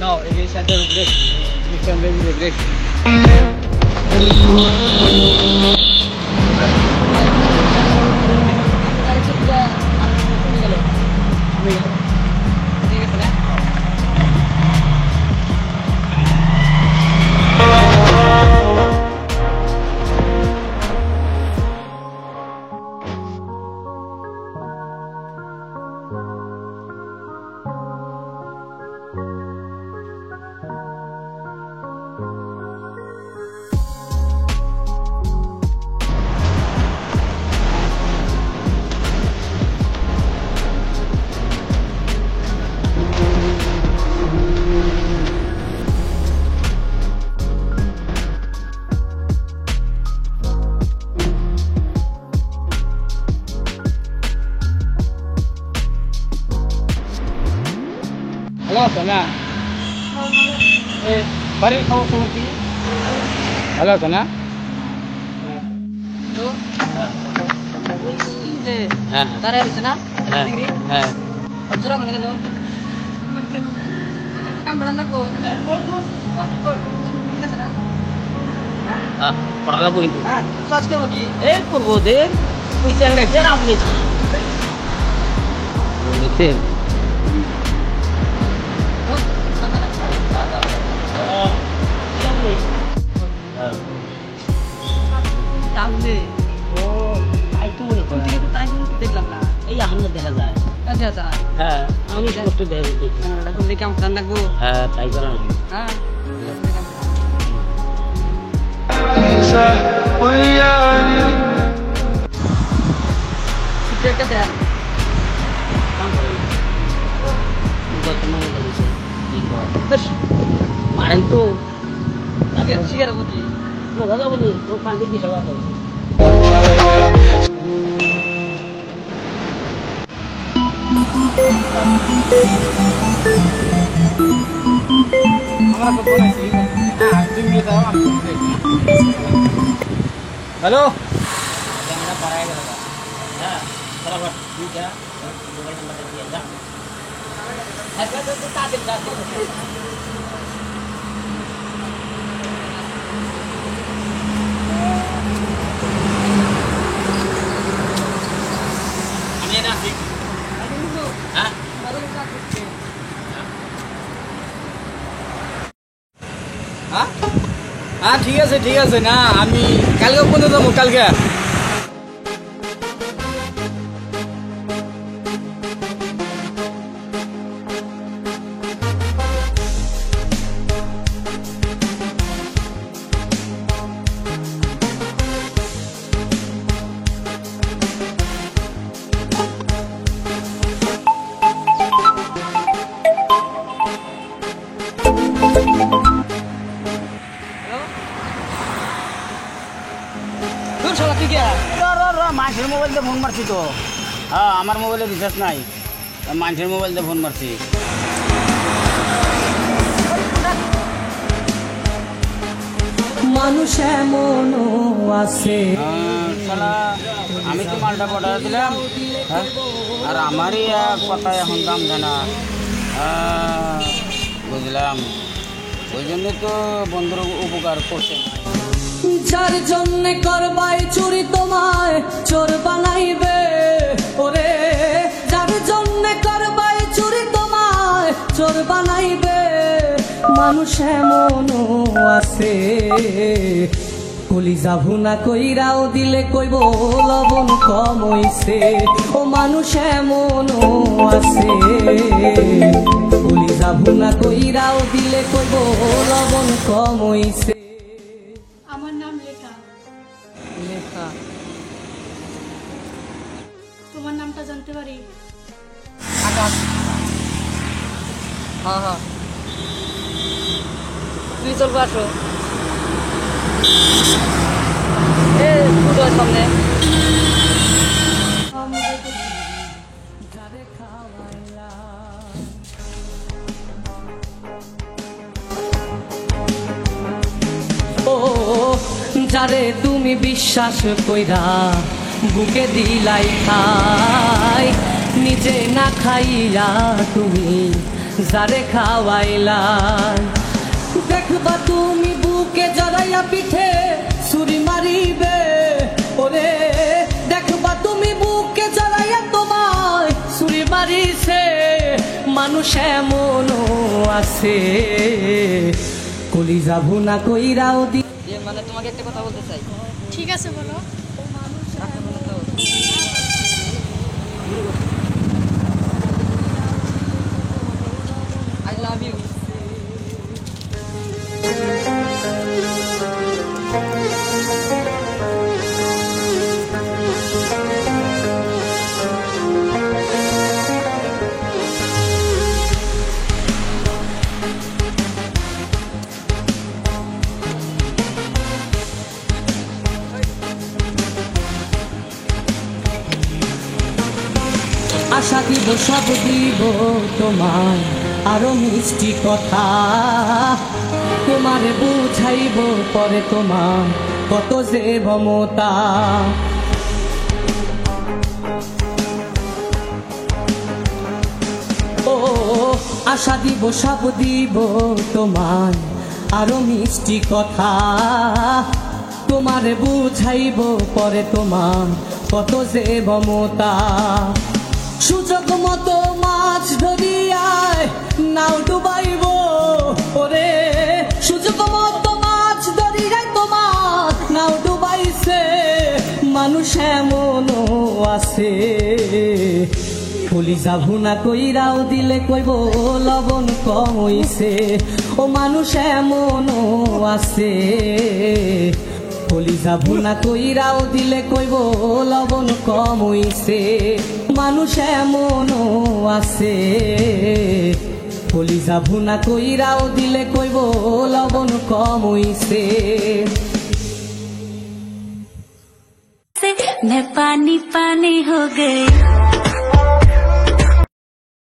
No, it is under break. You can maybe the break. Halo, Sana. Balik kau seperti. Halo, Sana. Tuh. Tarik di sana. Negeri. Curang kan itu. Kan beranak kok. Pernah gabung itu. Sos ke lagi. Kurbo deh. Bisa nggak jalan gitu. Betul. সামনে ও তাই তো মনে কোন করে দিকে তো তাই দেখলাম না এই আমরা দেখা যায় আচ্ছা আচ্ছা হ্যাঁ আমি করতে দেখি এখন দেখে কেমন ঠান্ডা লাগবো হ্যাঁ তাই করা হ্যাঁ কিছু একটা দেন বেশ মারেন তো আগে শিকার বুঝি না দাদা বলি ও পানি দিয়ে সবাই হ্যালো ক্যামেরা পাড়ায় গেল হ্যাঁ বরাবর ঠিক আছে মোবাইল নাম্বারটা দিয়ে যা হ্যাঁ তো তাদের কাছে আমি না ঠিক হ্যাঁ হ্যাঁ ঠিক আছে না আমি কালকে কোন যাবো কালকে মানুষের মোবাইল দিয়ে ফোন মারছি তো হ্যাঁ আমার মোবাইলে রিচার্জ নাই মানুষের মোবাইল দিয়ে ফোন মারছি মানুষ এমনও আছে আমি তো মালটা পাঠা দিলাম হ্যাঁ আর আমারই কথা এখন দাম জানা বুঝলাম ওই জন্য তো বন্ধুর উপকার করছে যার জন্য করবাই চুরি তোমায় চোর বানাইবে ওরে যার জন্য করবাই চুরি তোমায় চোর বানাইবে মানুষ এমনও আছে কলিজা ভুনা কইরাও দিলে কইব লবণ কম হইছে ও মানুষ এমনও আছে কলিজা ভুনা কইরাও দিলে কইব লবণ কম হইছে আমার নাম লেখা লেখা তোমার নামটা জানতে পারি আকাশ হ্যাঁ হ্যাঁ তুই চলবো আসো সামনে যারে তুমি বিশ্বাস কইরা বুকে দিলাই খাই নিজে না খাইয়া তুমি যারে খাওয়াইলাই। দেখবা তুমি বুকে জড়াইয়া পিঠে ছুরি মারিবে, ওরে দেখবা তুমি বুকে জড়াইয়া তোমায় ছুরি মারিছে। মানুষ এমনও আছে, কলিজা ভুনা কইরাও দি। মানে তোমাকে একটা কথা বলতে চাই। ঠিক আছে বলো। I love you. আশা দিব সব দিব তোমায় আরো মিষ্টি কথা, তোমারে বুঝাইব পরে তোমার কত যে মমতা। ও আশা দিব সব দিব তোমায় আরো মিষ্টি কথা, তোমারে বুঝাইব পরে তোমার কত যে মমতা। সুযোগ মতো মাছ ধরিয়ায় নাও ডুবাইব, ওরে সুযোগ মতো মাছ ধরিয়ায় তোমার নাও ডুবাইছে। মানুষ এমনও আছে, কলিজা ভুনা কইরাও দিলে কইব লবণ কম হইছে। ও মানুষ এমনও আছে, কলিজা ভুনা কইরাও দিলে কইব লবণ কম হইছে। মানুষ এমনও আছে, কলিজা ভুনা কইরাও দিলে কইব লবণ কম হইছে। मैं पानी पानी हो गई।